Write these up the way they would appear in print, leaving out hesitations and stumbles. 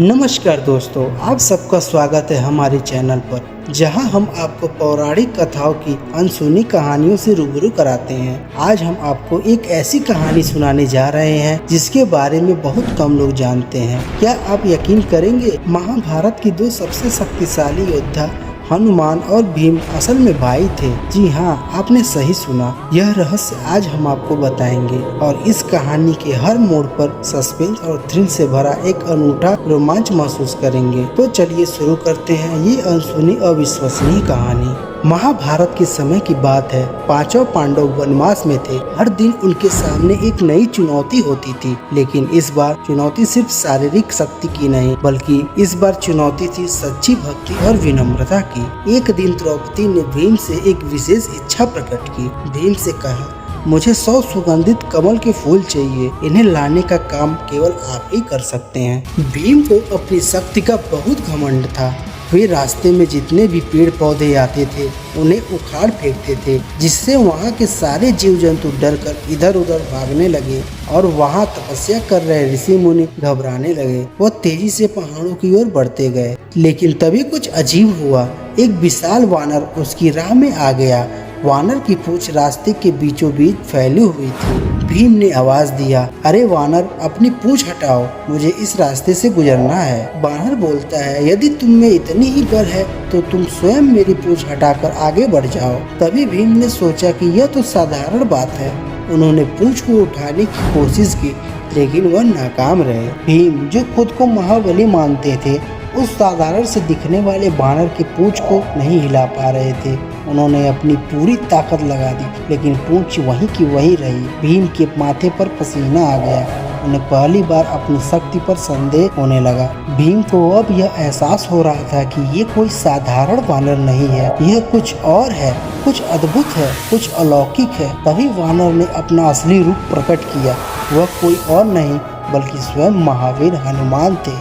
नमस्कार दोस्तों, आप सबका स्वागत है हमारे चैनल पर, जहां हम आपको पौराणिक कथाओं की अनसुनी कहानियों से रूबरू कराते हैं। आज हम आपको एक ऐसी कहानी सुनाने जा रहे हैं जिसके बारे में बहुत कम लोग जानते हैं। क्या आप यकीन करेंगे, महाभारत की दो सबसे शक्तिशाली योद्धा हनुमान और भीम असल में भाई थे। जी हाँ, आपने सही सुना। यह रहस्य आज हम आपको बताएंगे और इस कहानी के हर मोड़ पर सस्पेंस और थ्रिल से भरा एक अनूठा रोमांच महसूस करेंगे। तो चलिए शुरू करते हैं ये अनसुनी अविश्वसनीय कहानी। महाभारत के समय की बात है। पांचों पांडव वनवास में थे। हर दिन उनके सामने एक नई चुनौती होती थी, लेकिन इस बार चुनौती सिर्फ शारीरिक शक्ति की नहीं, बल्कि इस बार चुनौती थी सच्ची भक्ति और विनम्रता की। एक दिन द्रौपदी ने भीम से एक विशेष इच्छा प्रकट की। भीम से कहा, मुझे 100 सुगंधित कमल के फूल चाहिए। इन्हें लाने का काम केवल आप ही कर सकते हैं। भीम को अपनी शक्ति का बहुत घमंड था। वे रास्ते में जितने भी पेड़ पौधे आते थे उन्हें उखाड़ फेंकते थे, जिससे वहाँ के सारे जीव जंतु डरकर इधर उधर भागने लगे और वहाँ तपस्या कर रहे ऋषि मुनि घबराने लगे। वह तेजी से पहाड़ों की ओर बढ़ते गए, लेकिन तभी कुछ अजीब हुआ। एक विशाल वानर उसकी राह में आ गया। वानर की पूंछ रास्ते के बीचों बीच फैली हुई थी। भीम ने आवाज दिया, अरे वानर, अपनी पूंछ हटाओ, मुझे इस रास्ते से गुजरना है। वानर बोलता है, यदि तुम में इतनी ही बल है तो तुम स्वयं मेरी पूंछ हटाकर आगे बढ़ जाओ। तभी भीम ने सोचा कि यह तो साधारण बात है। उन्होंने पूंछ को उठाने की कोशिश की, लेकिन वह नाकाम रहे। भीम, जो खुद को महाबली मानते थे, उस साधारण से दिखने वाले बानर की पूंछ को नहीं हिला पा रहे थे। उन्होंने अपनी पूरी ताकत लगा दी, लेकिन पूंछ वहीं की वहीं रही। भीम के माथे पर पसीना आ गया। उन्हें पहली बार अपनी शक्ति पर संदेह होने लगा। भीम को अब यह एहसास हो रहा था कि ये कोई साधारण वानर नहीं है, यह कुछ और है, कुछ अद्भुत है, कुछ अलौकिक है। तभी वानर ने अपना असली रूप प्रकट किया। वह कोई और नहीं बल्कि स्वयं महावीर हनुमान थे।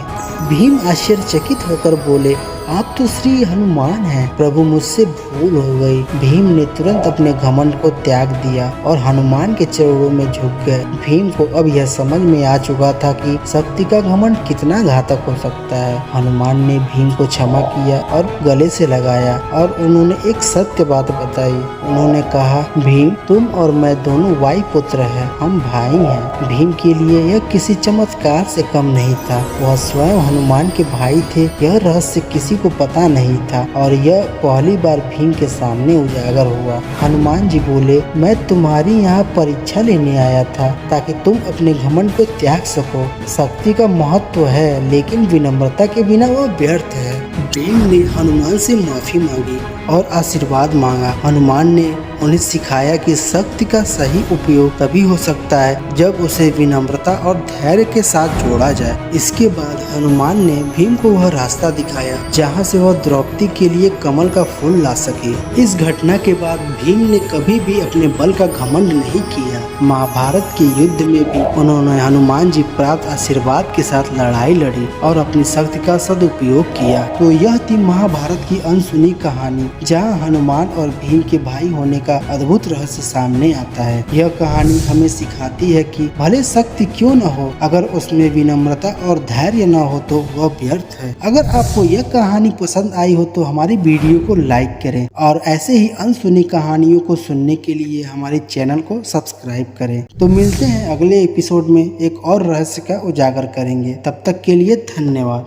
भीम आश्चर्यचकित होकर बोले, आप तो श्री हनुमान हैं। प्रभु, मुझसे भूल हो गई। भीम ने तुरंत अपने घमंड को त्याग दिया और हनुमान के चरणों में झुक गए। भीम को अब यह समझ में आ चुका था कि शक्ति का घमंड कितना घातक हो सकता है। हनुमान ने भीम को क्षमा किया और गले से लगाया और उन्होंने एक सत्य बात बताई। उन्होंने कहा, भीम, तुम और मैं दोनों वायु पुत्र हैं, हम भाई हैं। भीम के लिए यह किसी चमत्कार से कम नहीं था। वह स्वयं हनुमान के भाई थे। यह रहस्य किसी को पता नहीं था और यह पहली बार भीम के सामने उजागर हुआ। हनुमान जी बोले, मैं तुम्हारी यहाँ परीक्षा लेने आया था ताकि तुम अपने घमंड को त्याग सको। शक्ति का महत्व है, लेकिन विनम्रता के बिना वह व्यर्थ है। भीम ने हनुमान से माफी मांगी और आशीर्वाद मांगा। हनुमान ने उन्हें सिखाया कि शक्ति का सही उपयोग तभी हो सकता है जब उसे विनम्रता और धैर्य के साथ जोड़ा जाए। इसके बाद हनुमान ने भीम को वह रास्ता दिखाया जहां से वह द्रौपदी के लिए कमल का फूल ला सके। इस घटना के बाद भीम ने कभी भी अपने बल का घमंड नहीं किया। महाभारत के युद्ध में भी उन्होंने हनुमान जी प्राप्त आशीर्वाद के साथ लड़ाई लड़ी और अपनी शक्ति का सदुपयोग किया। तो यह थी महाभारत की अनसुनी कहानी, जहाँ हनुमान और भीम के भाई होने का अद्भुत रहस्य सामने आता है। यह कहानी हमें सिखाती है कि भले शक्ति क्यों न हो, अगर उसमें विनम्रता और धैर्य न हो तो वह व्यर्थ है। अगर आपको यह कहानी पसंद आई हो तो हमारी वीडियो को लाइक करें और ऐसे ही अनसुनी कहानियों को सुनने के लिए हमारे चैनल को सब्सक्राइब करें। तो मिलते हैं अगले एपिसोड में, एक और रहस्य का उजागर करेंगे। तब तक के लिए धन्यवाद।